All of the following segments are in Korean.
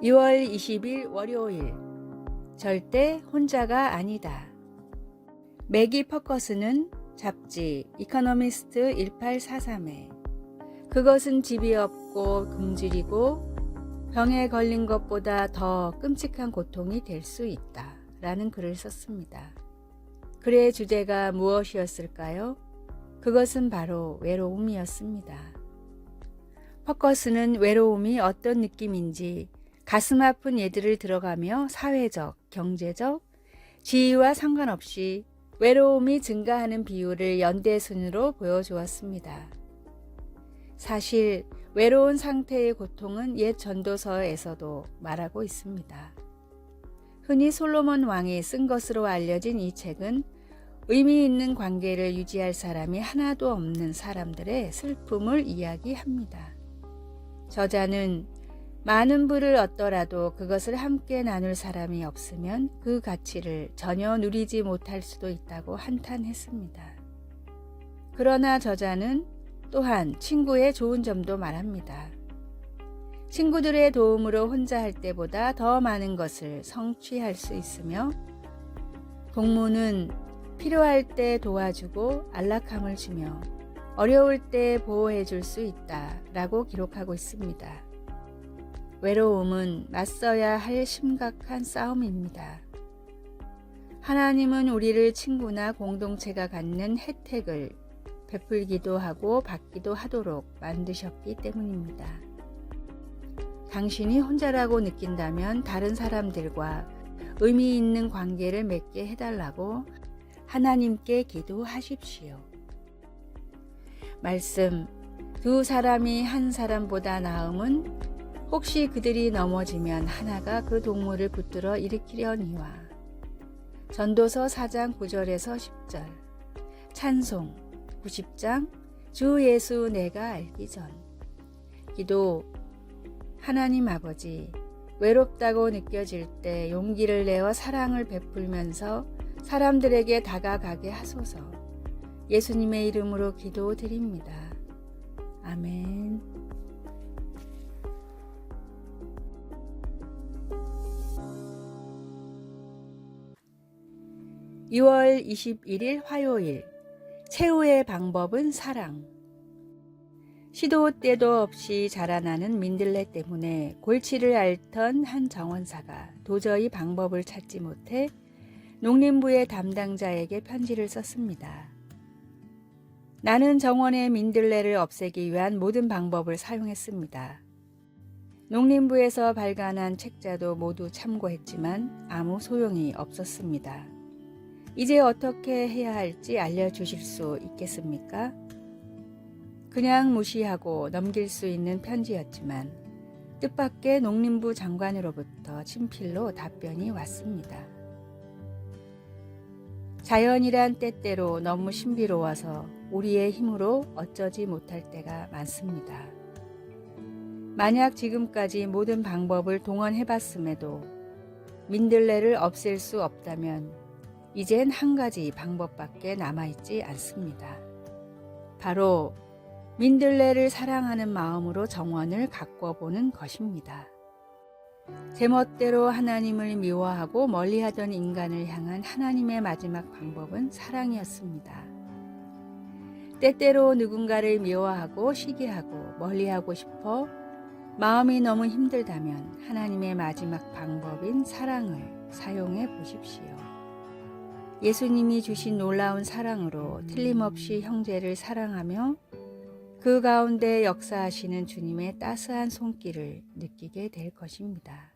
2월 20일 월요일. 절대 혼자가 아니다. 매기 퍼커슨은 잡지 이코노미스트 1843에 그것은 집이 없고 굶주리고 병에 걸린 것보다 더 끔찍한 고통이 될 수 있다 라는 글을 썼습니다. 글의 주제가 무엇이었을까요? 그것은 바로 외로움이었습니다. 퍼커슨은 외로움이 어떤 느낌인지 가슴 아픈 예들을 들어가며 사회적, 경제적, 지위와 상관없이 외로움이 증가하는 비율을 연대순으로 보여주었습니다. 사실 외로운 상태의 고통은 옛 전도서에서도 말하고 있습니다. 흔히 솔로몬 왕이 쓴 것으로 알려진 이 책은 의미 있는 관계를 유지할 사람이 하나도 없는 사람들의 슬픔을 이야기합니다. 저자는 많은 부를 얻더라도 그것을 함께 나눌 사람이 없으면 그 가치를 전혀 누리지 못할 수도 있다고 한탄했습니다. 그러나 저자는 또한 친구의 좋은 점도 말합니다. 친구들의 도움으로 혼자 할 때보다 더 많은 것을 성취할 수 있으며 동무는 필요할 때 도와주고 안락함을 주며 어려울 때 보호해 줄 수 있다 라고 기록하고 있습니다. 외로움은 맞서야 할 심각한 싸움입니다. 하나님은 우리를 친구나 공동체가 갖는 혜택을 베풀기도 하고 받기도 하도록 만드셨기 때문입니다. 당신이 혼자라고 느낀다면 다른 사람들과 의미 있는 관계를 맺게 해달라고 하나님께 기도하십시오. 말씀, 두 사람이 한 사람보다 나음은 혹시 그들이 넘어지면 하나가 그 동물을 붙들어 일으키려니와. 전도서 4장 9절에서 10절. 찬송 90장 주 예수 내가 알기 전. 기도. 하나님 아버지, 외롭다고 느껴질 때 용기를 내어 사랑을 베풀면서 사람들에게 다가가게 하소서. 예수님의 이름으로 기도드립니다. 아멘. 2월 21일 화요일. 최후의 방법은 사랑. 시도 때도 없이 자라나는 민들레 때문에 골치를 앓던 한 정원사가 도저히 방법을 찾지 못해 농림부의 담당자에게 편지를 썼습니다. 나는 정원의 민들레를 없애기 위한 모든 방법을 사용했습니다. 농림부에서 발간한 책자도 모두 참고했지만 아무 소용이 없었습니다. 이제 어떻게 해야 할지 알려주실 수 있겠습니까? 그냥 무시하고 넘길 수 있는 편지였지만 뜻밖의 농림부 장관으로부터 친필로 답변이 왔습니다. 자연이란 때때로 너무 신비로워서 우리의 힘으로 어쩌지 못할 때가 많습니다. 만약 지금까지 모든 방법을 동원해봤음에도 민들레를 없앨 수 없다면 이젠 한 가지 방법밖에 남아있지 않습니다. 바로 민들레를 사랑하는 마음으로 정원을 가꿔보는 것입니다. 제멋대로 하나님을 미워하고 멀리하던 인간을 향한 하나님의 마지막 방법은 사랑이었습니다. 때때로 누군가를 미워하고 시기하고 멀리하고 싶어 마음이 너무 힘들다면 하나님의 마지막 방법인 사랑을 사용해 보십시오. 예수님이 주신 놀라운 사랑으로 틀림없이 형제를 사랑하며 그 가운데 역사하시는 주님의 따스한 손길을 느끼게 될 것입니다.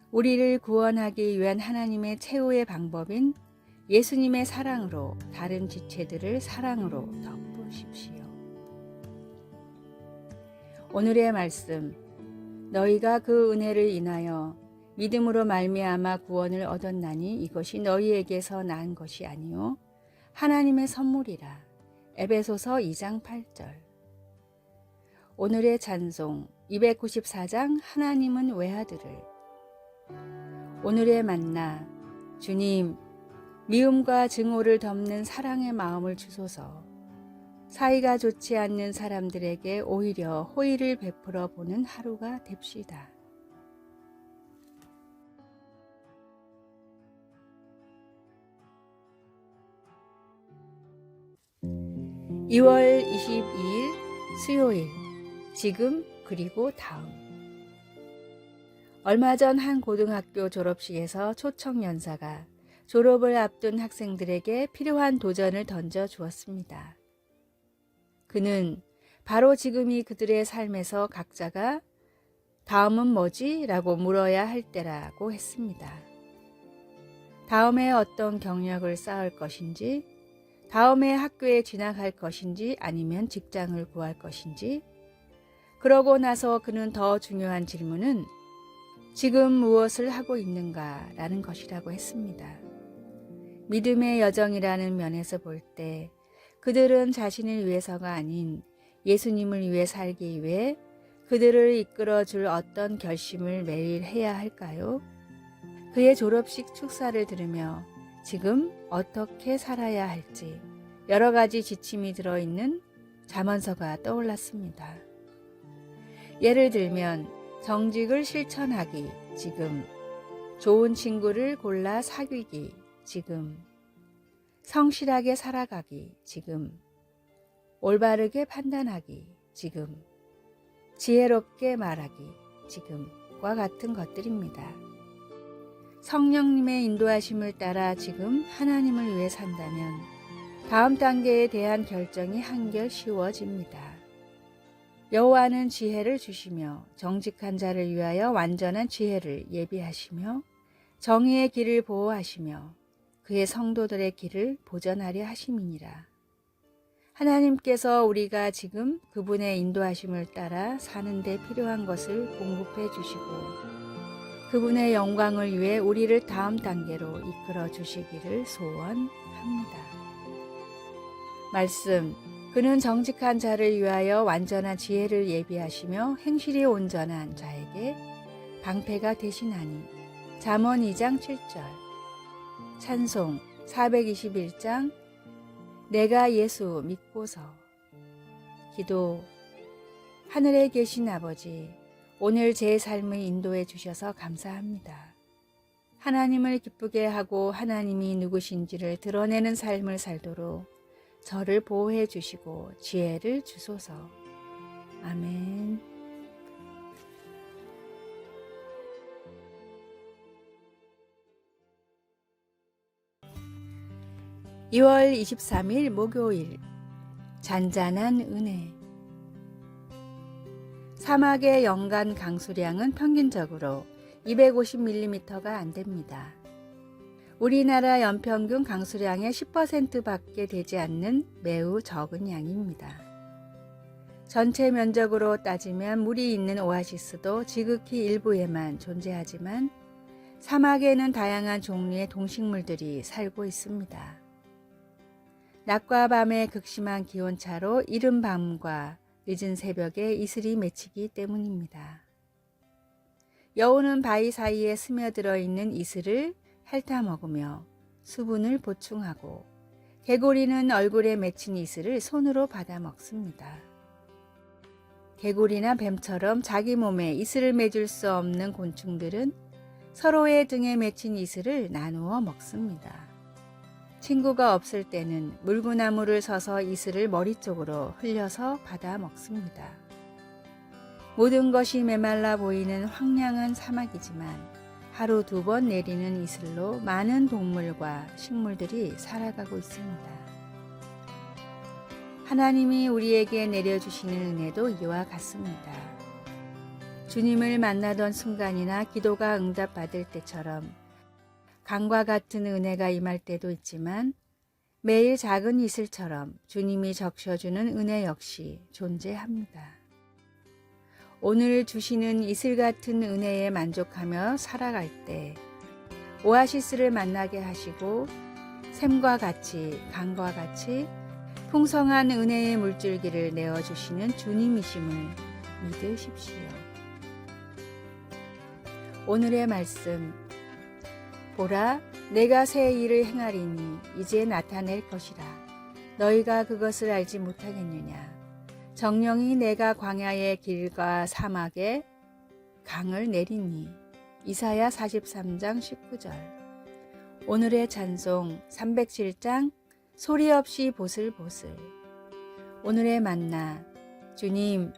우리를 구원하기 위한 하나님의 최후의 방법인 예수님의 사랑으로 다른 지체들을 사랑으로 덮으십시오. 오늘의 말씀, 너희가 그 은혜를 인하여 믿음으로 말미암아 구원을 얻었나니 이것이 너희에게서 난 것이 아니요 하나님의 선물이라. 에베소서 2장 8절. 오늘의 찬송 294장 하나님은 외아들을. 오늘의 만나, 주님 미움과 증오를 덮는 사랑의 마음을 주소서. 사이가 좋지 않는 사람들에게 오히려 호의를 베풀어 보는 하루가 됩시다. 2월 22일 수요일. 지금 그리고 다음. 얼마 전 한 고등학교 졸업식에서 초청 연사가 졸업을 앞둔 학생들에게 필요한 도전을 던져 주었습니다. 그는 바로 지금이 그들의 삶에서 각자가 다음은 뭐지? 라고 물어야 할 때라고 했습니다. 다음에 어떤 경력을 쌓을 것인지, 다음에 학교에 진학할 것인지 아니면 직장을 구할 것인지, 그러고 나서 그는 더 중요한 질문은 지금 무엇을 하고 있는가 라는 것이라고 했습니다. 믿음의 여정이라는 면에서 볼 때 그들은 자신을 위해서가 아닌 예수님을 위해 살기 위해 그들을 이끌어 줄 어떤 결심을 매일 해야 할까요? 그의 졸업식 축사를 들으며 지금 어떻게 살아야 할지 여러 가지 지침이 들어있는 잠언서가 떠올랐습니다. 예를 들면 정직을 실천하기 지금, 좋은 친구를 골라 사귀기 지금, 성실하게 살아가기 지금, 올바르게 판단하기 지금, 지혜롭게 말하기 지금과 같은 것들입니다. 성령님의 인도하심을 따라 지금 하나님을 위해 산다면 다음 단계에 대한 결정이 한결 쉬워집니다. 여호와는 지혜를 주시며 정직한 자를 위하여 완전한 지혜를 예비하시며 정의의 길을 보호하시며 그의 성도들의 길을 보전하려 하심이니라. 하나님께서 우리가 지금 그분의 인도하심을 따라 사는 데 필요한 것을 공급해 주시고 그분의 영광을 위해 우리를 다음 단계로 이끌어 주시기를 소원합니다. 말씀, 그는 정직한 자를 위하여 완전한 지혜를 예비하시며 행실이 온전한 자에게 방패가 되시나니. 잠언 2장 7절. 찬송 421장 내가 예수 믿고서. 기도. 하늘에 계신 아버지, 오늘 제 삶을 인도해 주셔서 감사합니다. 하나님을 기쁘게 하고 하나님이 누구신지를 드러내는 삶을 살도록 저를 보호해 주시고 지혜를 주소서. 아멘. (2월 23일) 목요일. 잔잔한 은혜. 사막의 연간 강수량은 평균적으로 250mm가 안 됩니다. 우리나라 연평균 강수량의 10%밖에 되지 않는 매우 적은 양입니다. 전체 면적으로 따지면 물이 있는 오아시스도 지극히 일부에만 존재하지만 사막에는 다양한 종류의 동식물들이 살고 있습니다. 낮과 밤의 극심한 기온차로 이른 밤과 늦은 새벽에 이슬이 맺히기 때문입니다. 여우는 바위 사이에 스며들어 있는 이슬을 핥아 먹으며 수분을 보충하고 개구리는 얼굴에 맺힌 이슬을 손으로 받아 먹습니다. 개구리나 뱀처럼 자기 몸에 이슬을 맺을 수 없는 곤충들은 서로의 등에 맺힌 이슬을 나누어 먹습니다. 친구가 없을 때는 물구나무를 서서 이슬을 머리 쪽으로 흘려서 받아 먹습니다. 모든 것이 메말라 보이는 황량한 사막이지만 하루 2번 내리는 이슬로 많은 동물과 식물들이 살아가고 있습니다. 하나님이 우리에게 내려주시는 은혜도 이와 같습니다. 주님을 만나던 순간이나 기도가 응답받을 때처럼 강과 같은 은혜가 임할 때도 있지만 매일 작은 이슬처럼 주님이 적셔주는 은혜 역시 존재합니다. 오늘 주시는 이슬 같은 은혜에 만족하며 살아갈 때 오아시스를 만나게 하시고 샘과 같이 강과 같이 풍성한 은혜의 물줄기를 내어주시는 주님이심을 믿으십시오. 오늘의 말씀. 보라, 내가 새 일을 행하리니 이제 나타낼 것이라. 너희가 그것을 알지 못하겠느냐. 정령이 내가 광야의 길과 사막에 강을 내리니. 이사야 43장 19절. 오늘의 찬송 307장 소리 없이 보슬보슬. 오늘의 만나, 주님,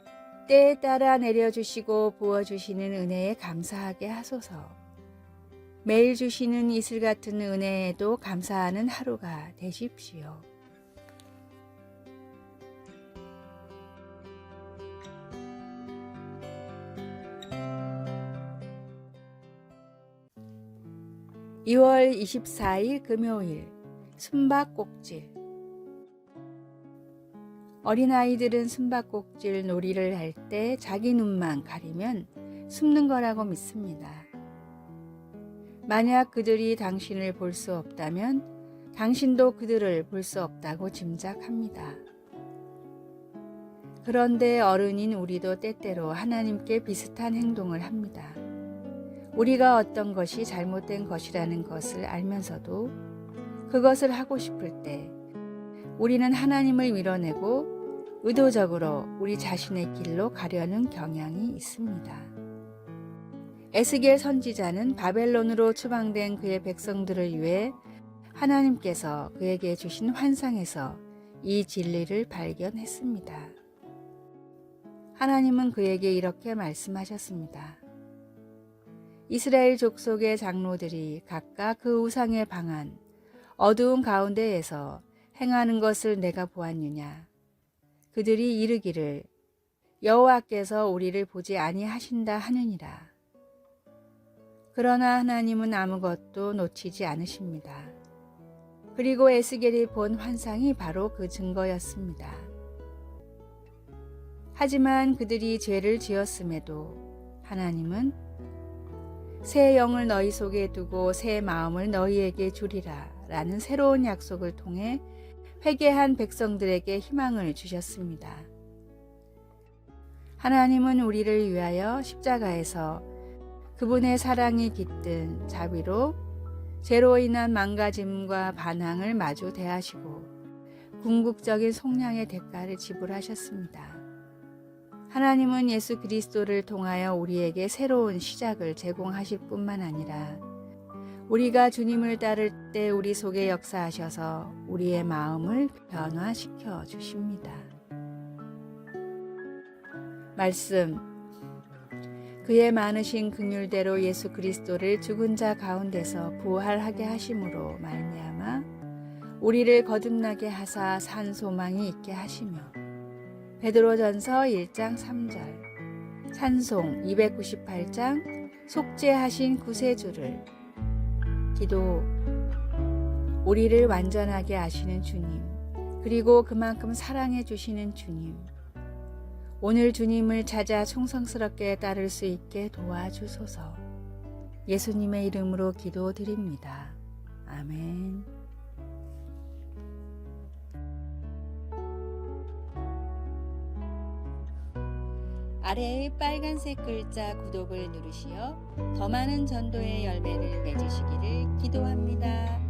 때에 따라 내려주시고 부어주시는 은혜에 감사하게 하소서. 매일 주시는 이슬 같은 은혜에도 감사하는 하루가 되십시오. (2월 24일) 금요일 숨바꼭질. 어린아이들은 숨바꼭질 놀이를 할 때 자기 눈만 가리면 숨는 거라고 믿습니다. 만약 그들이 당신을 볼 수 없다면 당신도 그들을 볼 수 없다고 짐작합니다. 그런데 어른인 우리도 때때로 하나님께 비슷한 행동을 합니다. 우리가 어떤 것이 잘못된 것이라는 것을 알면서도 그것을 하고 싶을 때 우리는 하나님을 밀어내고 의도적으로 우리 자신의 길로 가려는 경향이 있습니다. 에스겔 선지자는 바벨론으로 추방된 그의 백성들을 위해 하나님께서 그에게 주신 환상에서 이 진리를 발견했습니다. 하나님은 그에게 이렇게 말씀하셨습니다. 이스라엘 족속의 장로들이 각각 그 우상에 방한 어두운 가운데에서 행하는 것을 내가 보았느냐. 그들이 이르기를 여호와께서 우리를 보지 아니하신다 하느니라. 그러나 하나님은 아무것도 놓치지 않으십니다. 그리고 에스겔이 본 환상이 바로 그 증거였습니다. 하지만 그들이 죄를 지었음에도 하나님은 새 영을 너희 속에 두고 새 마음을 너희에게 주리라 라는 새로운 약속을 통해 회개한 백성들에게 희망을 주셨습니다. 하나님은 우리를 위하여 십자가에서 그분의 사랑이 깃든 자비로 죄로 인한 망가짐과 반항을 마주 대하시고 궁극적인 속량의 대가를 지불하셨습니다. 하나님은 예수 그리스도를 통하여 우리에게 새로운 시작을 제공하실 뿐만 아니라 우리가 주님을 따를 때 우리 속에 역사하셔서 우리의 마음을 변화시켜 주십니다. 말씀. 그의 많으신 긍휼대로 예수 그리스도를 죽은 자 가운데서 부활하게 하심으로 말미암아 우리를 거듭나게 하사 산 소망이 있게 하시며 베드로전서 1장 3절 찬송 298장 속죄하신 구세주를 기도. 우리를 완전하게 아시는 주님, 그리고 그만큼 사랑해 주시는 주님, 오늘 주님을 찾아 충성스럽게 따를 수 있게 도와주소서. 예수님의 이름으로 기도드립니다. 아멘. 아래의 빨간색 글자 구독을 누르시어 더 많은 전도의 열매를 맺으시기를 기도합니다.